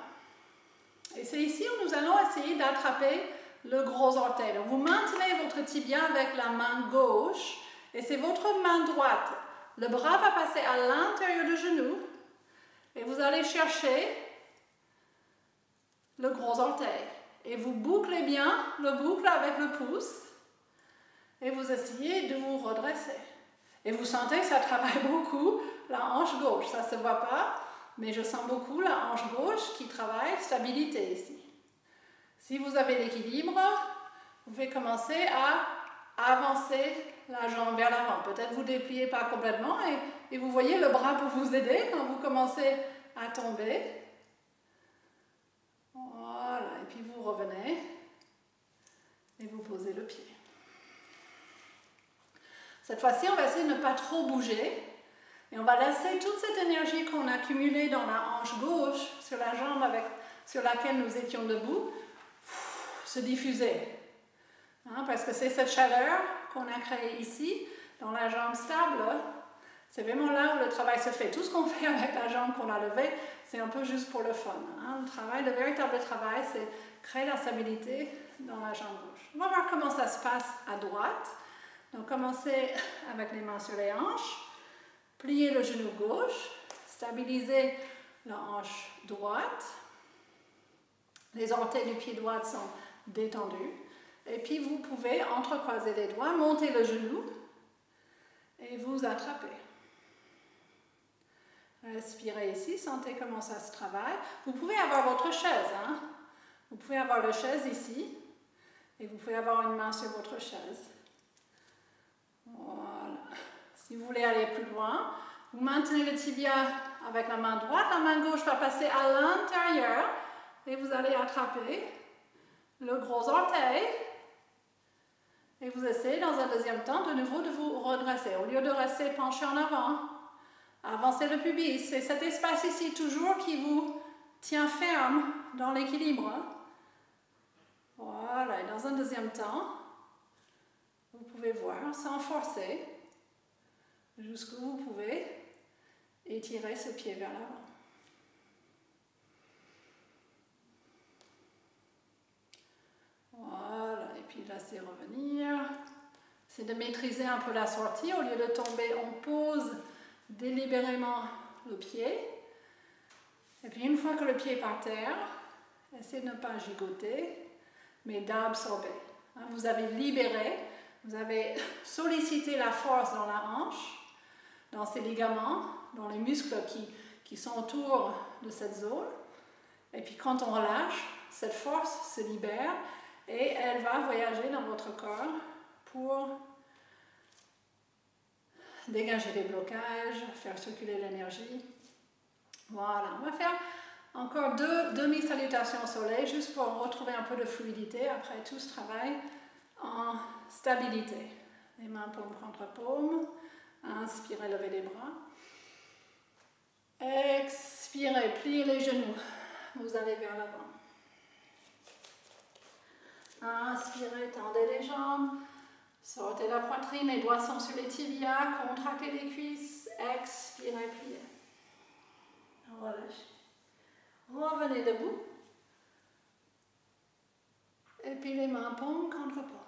Et c'est ici où nous allons essayer d'attraper le gros orteil. Donc vous maintenez votre tibia avec la main gauche et c'est votre main droite. Le bras va passer à l'intérieur du genou et vous allez chercher le gros orteil. Et vous bouclez bien le boucle avec le pouce et vous essayez de vous redresser. Et vous sentez que ça travaille beaucoup la hanche gauche. Ça ne se voit pas, mais je sens beaucoup la hanche gauche qui travaille stabilité ici. Si vous avez l'équilibre, vous pouvez commencer à avancer la jambe vers l'avant. Peut-être vous ne dépliez pas complètement et vous voyez le bras pour vous aider quand vous commencez à tomber. Voilà, et puis vous revenez et vous posez le pied. Cette fois-ci, on va essayer de ne pas trop bouger et on va laisser toute cette énergie qu'on a accumulée dans la hanche gauche, sur la jambe sur laquelle nous étions debout, se diffuser. Hein, parce que c'est cette chaleur qu'on a créée ici, dans la jambe stable, c'est vraiment là où le travail se fait. Tout ce qu'on fait avec la jambe qu'on a levée, c'est un peu juste pour le fun. Hein. Le véritable travail, c'est créer la stabilité dans la jambe gauche. On va voir comment ça se passe à droite. Donc, commencez avec les mains sur les hanches. Pliez le genou gauche. Stabilisez la hanche droite. Les orteils du pied droit sont détendus. Et puis, vous pouvez entrecroiser les doigts, monter le genou et vous attraper. Respirez ici, sentez comment ça se travaille. Vous pouvez avoir votre chaise. Hein? Vous pouvez avoir la chaise ici et vous pouvez avoir une main sur votre chaise. Voilà. Si vous voulez aller plus loin, vous maintenez le tibia avec la main droite, la main gauche va passer à l'intérieur et vous allez attraper le gros orteil et vous essayez dans un deuxième temps de nouveau de vous redresser. Au lieu de rester penché en avant, avancez le pubis. C'est cet espace ici toujours qui vous tient ferme dans l'équilibre. Voilà, et dans un deuxième temps, vous pouvez voir sans forcer jusqu'où vous pouvez étirer ce pied vers l'avant. Voilà, et puis laissez revenir. C'est de maîtriser un peu la sortie. Au lieu de tomber, on pose délibérément le pied. Et puis une fois que le pied est par terre, essayez de ne pas gigoter, mais d'absorber. Vous avez libéré, vous avez sollicité la force dans la hanche, dans ces ligaments, dans les muscles qui sont autour de cette zone. Et puis quand on relâche, cette force se libère et elle va voyager dans votre corps pour dégager des blocages, faire circuler l'énergie. Voilà, on va faire encore 2 demi-salutations au soleil, juste pour retrouver un peu de fluidité après tout ce travail en stabilité. Les mains paume contre paume. Inspirez, levez les bras. Expirez, pliez les genoux. Vous allez vers l'avant. Inspirez, tendez les jambes. Sortez la poitrine, les doigts sont sur les tibias. Contractez les cuisses. Expirez, pliez. Relâchez. Revenez debout. Et puis les mains paume contre paume.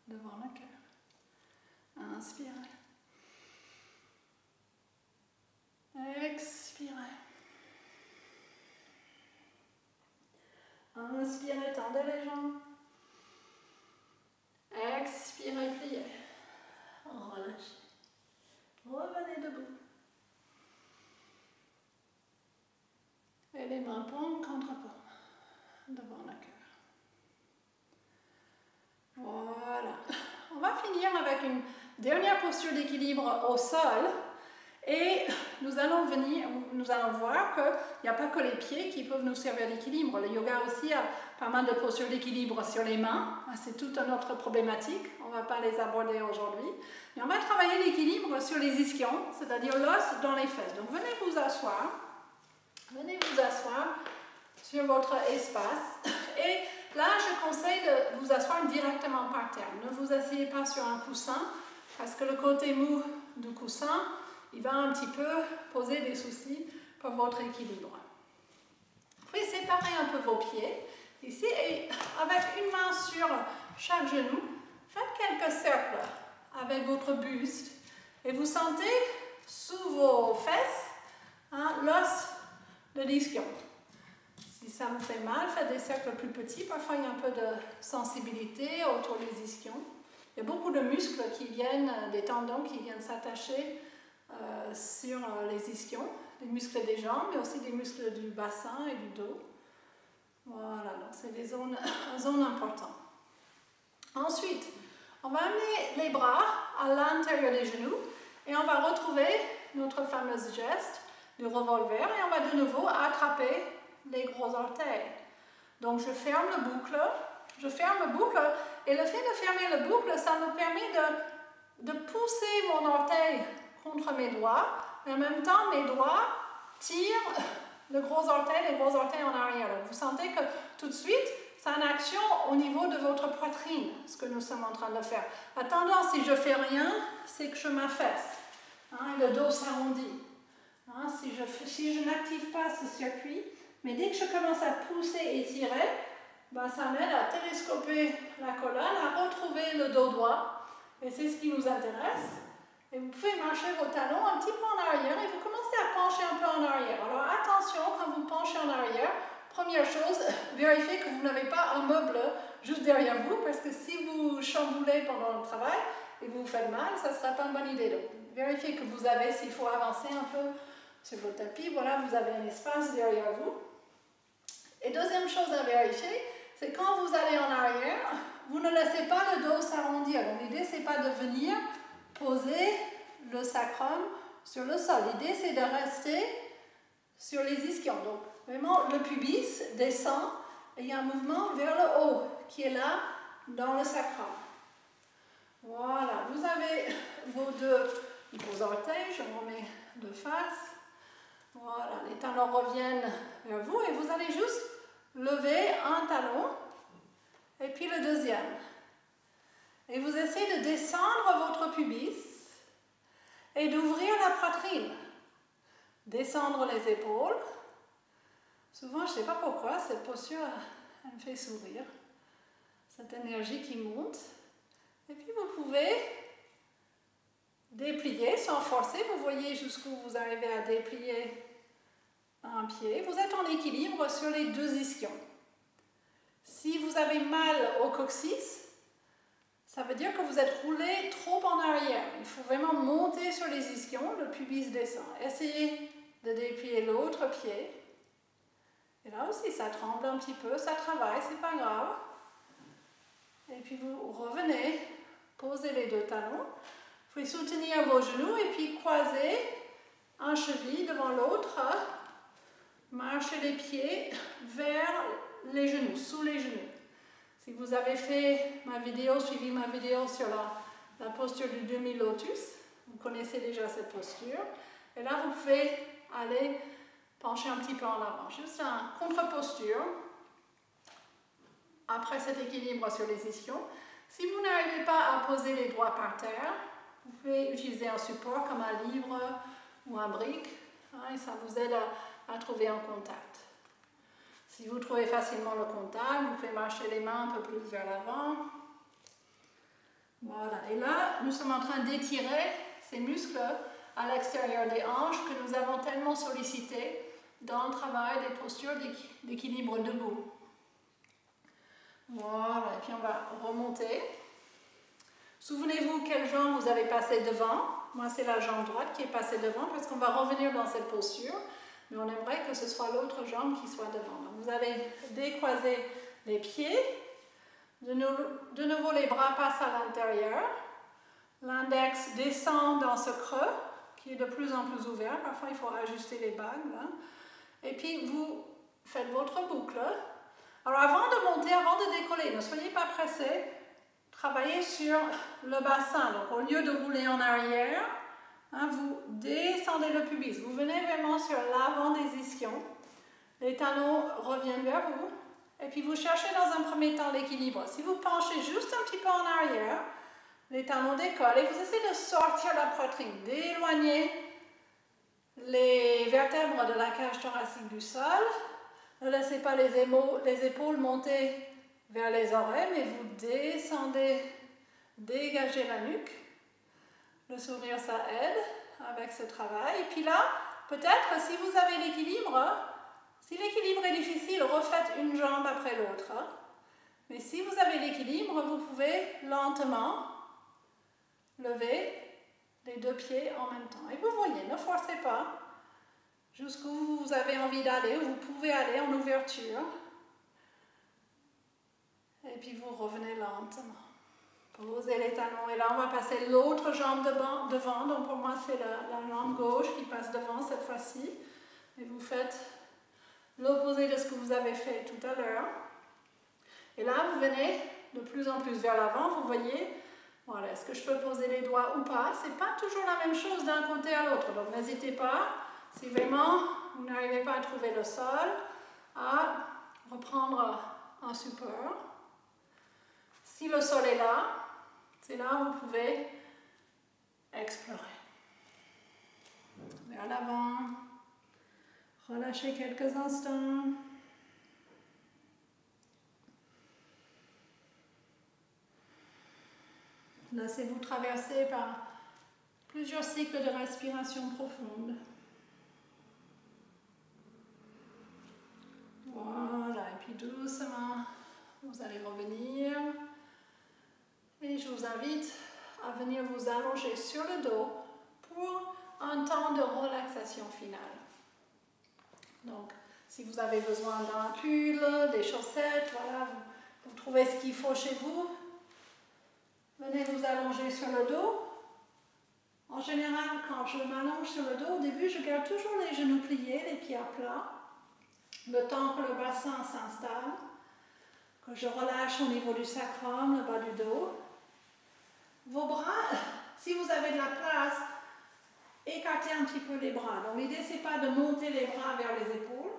Devant le cœur. Inspirez. Expirez. Inspirez, tendez les jambes. Expirez, pliez. Relâchez. Revenez debout. Et les mains paume contre paume. Devant le cœur. Voilà. On va finir avec une dernière posture d'équilibre au sol. Et nous allons voir qu'il n'y a pas que les pieds qui peuvent nous servir d'équilibre. Le yoga aussi a pas mal de postures d'équilibre sur les mains. C'est toute une autre problématique. On ne va pas les aborder aujourd'hui. Mais on va travailler l'équilibre sur les ischions, c'est-à-dire l'os dans les fesses. Donc venez vous asseoir. Venez vous asseoir sur votre espace. Et là, je conseille de vous asseoir directement par terre. Ne vous asseyez pas sur un coussin parce que le côté mou du coussin, il va un petit peu poser des soucis pour votre équilibre. Vous pouvez séparer un peu vos pieds ici et avec une main sur chaque genou, faites quelques cercles avec votre buste et vous sentez sous vos fesses l'os de l'ischion. Si ça vous fait mal, faites des cercles plus petits. Parfois, il y a un peu de sensibilité autour des ischions. Il y a beaucoup de muscles qui viennent, des tendons qui viennent s'attacher sur les ischions, les muscles des jambes, mais aussi des muscles du bassin et du dos. Voilà, donc c'est des zones importantes. Ensuite, on va amener les bras à l'intérieur des genoux et on va retrouver notre fameux geste du revolver et on va de nouveau attraper les gros orteils. Donc je ferme le boucle et le fait de fermer le boucle, ça me permet de pousser mon orteil contre mes doigts, mais en même temps mes doigts tirent les gros orteils en arrière. Donc vous sentez que tout de suite, c'est une action au niveau de votre poitrine, ce que nous sommes en train de faire. La tendance, si je fais rien, c'est que je m'affaisse. Le dos s'arrondit. Si je n'active pas ce circuit, mais dès que je commence à pousser et tirer, ça m'aide à télescoper la colonne, à retrouver le dos droit. Et c'est ce qui nous intéresse. Et vous pouvez marcher vos talons un petit peu en arrière et vous commencez à pencher un peu en arrière. Alors attention, quand vous penchez en arrière, première chose, vérifiez que vous n'avez pas un meuble juste derrière vous, parce que si vous chamboulez pendant le travail et vous vous faites mal, ça ne sera pas une bonne idée. Donc vérifiez que vous avez, s'il faut avancer un peu sur votre tapis, voilà, vous avez un espace derrière vous. Et deuxième chose à vérifier, c'est quand vous allez en arrière, vous ne laissez pas le dos s'arrondir. Donc l'idée, c'est pas pas de venir poser le sacrum sur le sol. L'idée, c'est de rester sur les ischions. Donc, vraiment, le pubis descend et il y a un mouvement vers le haut qui est là dans le sacrum. Voilà, vous avez vos orteils, je vous remets de face. Voilà, les talons reviennent vers vous et vous allez juste lever un talon et puis le deuxième. Et vous essayez de descendre votre pubis et d'ouvrir la poitrine. Descendre les épaules. Souvent, je ne sais pas pourquoi, cette posture, elle me fait sourire. Cette énergie qui monte. Et puis vous pouvez déplier sans forcer. Vous voyez jusqu'où vous arrivez à déplier un pied. Vous êtes en équilibre sur les deux ischions. Si vous avez mal au coccyx, ça veut dire que vous êtes roulé trop en arrière. Il faut vraiment monter sur les ischions, le pubis descend. Essayez de déplier l'autre pied. Et là aussi, ça tremble un petit peu, ça travaille, c'est pas grave. Et puis vous revenez, posez les deux talons. Vous pouvez soutenir vos genoux et puis croiser un cheville devant l'autre. Marchez les pieds vers les genoux, sous les genoux. Si vous avez fait suivi ma vidéo sur la posture du demi-lotus, vous connaissez déjà cette posture. Et là, vous pouvez aller pencher un petit peu en avant. Juste une contre-posture. Après cet équilibre sur les ischions. Si vous n'arrivez pas à poser les doigts par terre, vous pouvez utiliser un support comme un livre ou un brique. Et ça vous aide à trouver un contact. Si vous trouvez facilement le contact, vous pouvez marcher les mains un peu plus vers l'avant. Voilà. Et là, nous sommes en train d'étirer ces muscles à l'extérieur des hanches que nous avons tellement sollicités dans le travail des postures d'équilibre debout. Voilà. Et puis on va remonter. Souvenez-vous quelle jambe vous avez passé devant. Moi, c'est la jambe droite qui est passée devant parce qu'on va revenir dans cette posture. Mais on aimerait que ce soit l'autre jambe qui soit devant. Donc, vous allez décroiser les pieds. De nouveau, les bras passent à l'intérieur. L'index descend dans ce creux qui est de plus en plus ouvert. Parfois, il faut ajuster les bagues. Là. Et puis, vous faites votre boucle. Alors, avant de monter, avant de décoller, ne soyez pas pressés. Travaillez sur le bassin. Donc, au lieu de rouler en arrière, vous descendez le pubis. Vous venez vraiment sur l'avant des ischions. Les talons reviennent vers vous. Et puis vous cherchez dans un premier temps l'équilibre. Si vous penchez juste un petit peu en arrière, les talons décollent et vous essayez de sortir la poitrine, d'éloigner les vertèbres de la cage thoracique du sol. Ne laissez pas les épaules monter vers les oreilles, mais vous descendez, dégagez la nuque. Le sourire, ça aide avec ce travail. Et puis là, peut-être, si vous avez l'équilibre, si l'équilibre est difficile, refaites une jambe après l'autre. Mais si vous avez l'équilibre, vous pouvez lentement lever les deux pieds en même temps. Et vous voyez, ne forcez pas jusqu'où vous avez envie d'aller, vous pouvez aller en ouverture. Et puis vous revenez lentement. Posez les talons et là on va passer l'autre jambe devant, donc pour moi c'est la jambe gauche qui passe devant cette fois-ci. Et vous faites l'opposé de ce que vous avez fait tout à l'heure. Et là vous venez de plus en plus vers l'avant, vous voyez, voilà, est-ce que je peux poser les doigts ou pas? C'est pas toujours la même chose d'un côté à l'autre, donc n'hésitez pas, si vraiment vous n'arrivez pas à trouver le sol, à reprendre un support. Si le sol est là, c'est là où vous pouvez explorer. Vers l'avant. Relâchez quelques instants. Laissez-vous traverser par plusieurs cycles de respiration profonde. Voilà, et puis doucement, vous allez revenir. Et je vous invite à venir vous allonger sur le dos pour un temps de relaxation finale. Donc, si vous avez besoin d'un pull, des chaussettes, voilà, vous trouvez ce qu'il faut chez vous. Venez vous allonger sur le dos. En général, quand je m'allonge sur le dos, au début, je garde toujours les genoux pliés, les pieds à plat, le temps que le bassin s'installe, que je relâche au niveau du sacrum, le bas du dos. Vos bras, si vous avez de la place, écartez un petit peu les bras. Donc l'idée, c'est pas de monter les bras vers les épaules,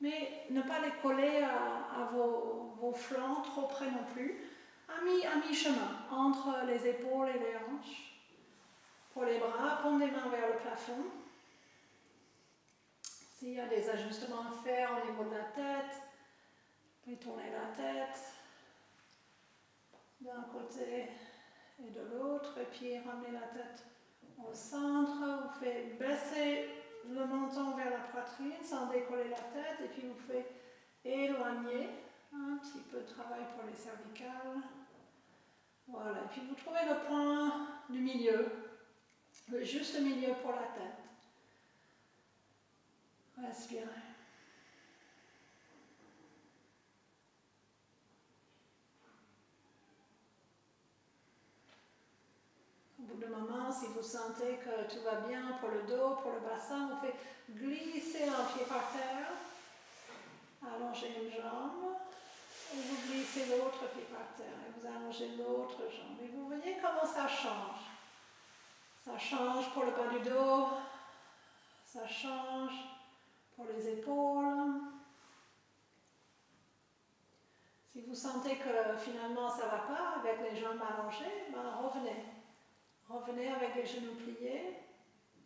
mais ne pas les coller à vos flancs trop près non plus. À mi-chemin, entre les épaules et les hanches. Pour les bras, pondez les mains vers le plafond. S'il y a des ajustements à faire au niveau de la tête, vous pouvez tourner la tête d'un côté et de l'autre, et puis ramener la tête au centre. Vous faites baisser le menton vers la poitrine sans décoller la tête, et puis vous faites éloigner un petit peu de travail pour les cervicales. Voilà, et puis vous trouvez le point du milieu, le juste milieu pour la tête. Respirez. Au bout d'un moment, si vous sentez que tout va bien pour le dos, pour le bassin, vous faites glisser un pied par terre, allongez une jambe, et vous glissez l'autre pied par terre, et vous allongez l'autre jambe. Et vous voyez comment ça change. Ça change pour le bas du dos, ça change pour les épaules. Si vous sentez que finalement ça ne va pas avec les jambes allongées, ben revenez. Revenez avec les genoux pliés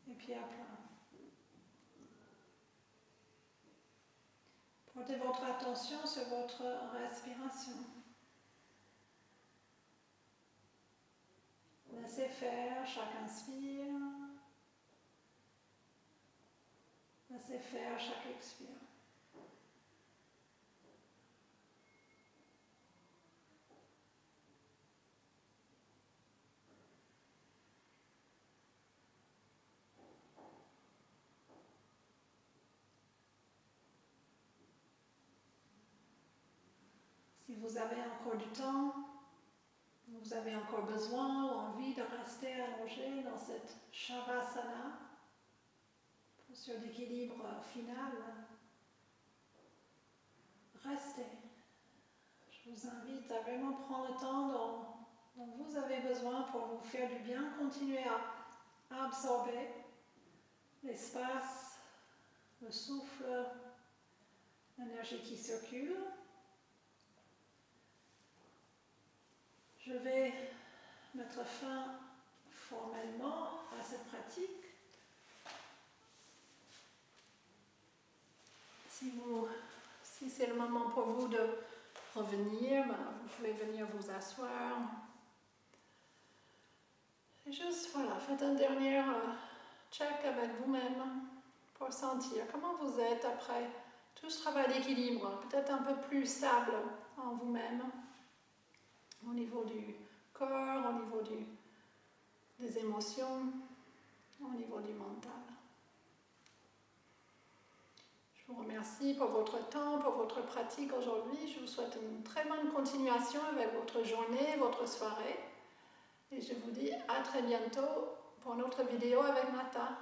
et pieds à plat. Portez votre attention sur votre respiration. Laissez faire chaque inspire. Laissez faire chaque expire. Si vous avez encore du temps, vous avez encore besoin ou envie de rester allongé dans cette Shavasana, posture d'équilibre finale, restez. Je vous invite à vraiment prendre le temps dont vous avez besoin pour vous faire du bien. Continuez à absorber l'espace, le souffle, l'énergie qui circule. Je vais mettre fin formellement à cette pratique. Si c'est le moment pour vous de revenir, ben, vous pouvez venir vous asseoir. Et juste, voilà, faites un dernier check avec vous-même pour sentir comment vous êtes après tout ce travail d'équilibre, peut-être un peu plus stable en vous-même, au niveau du corps, au niveau des émotions, au niveau du mental. Je vous remercie pour votre temps, pour votre pratique aujourd'hui. Je vous souhaite une très bonne continuation avec votre journée, votre soirée. Et je vous dis à très bientôt pour une autre vidéo avec Mata.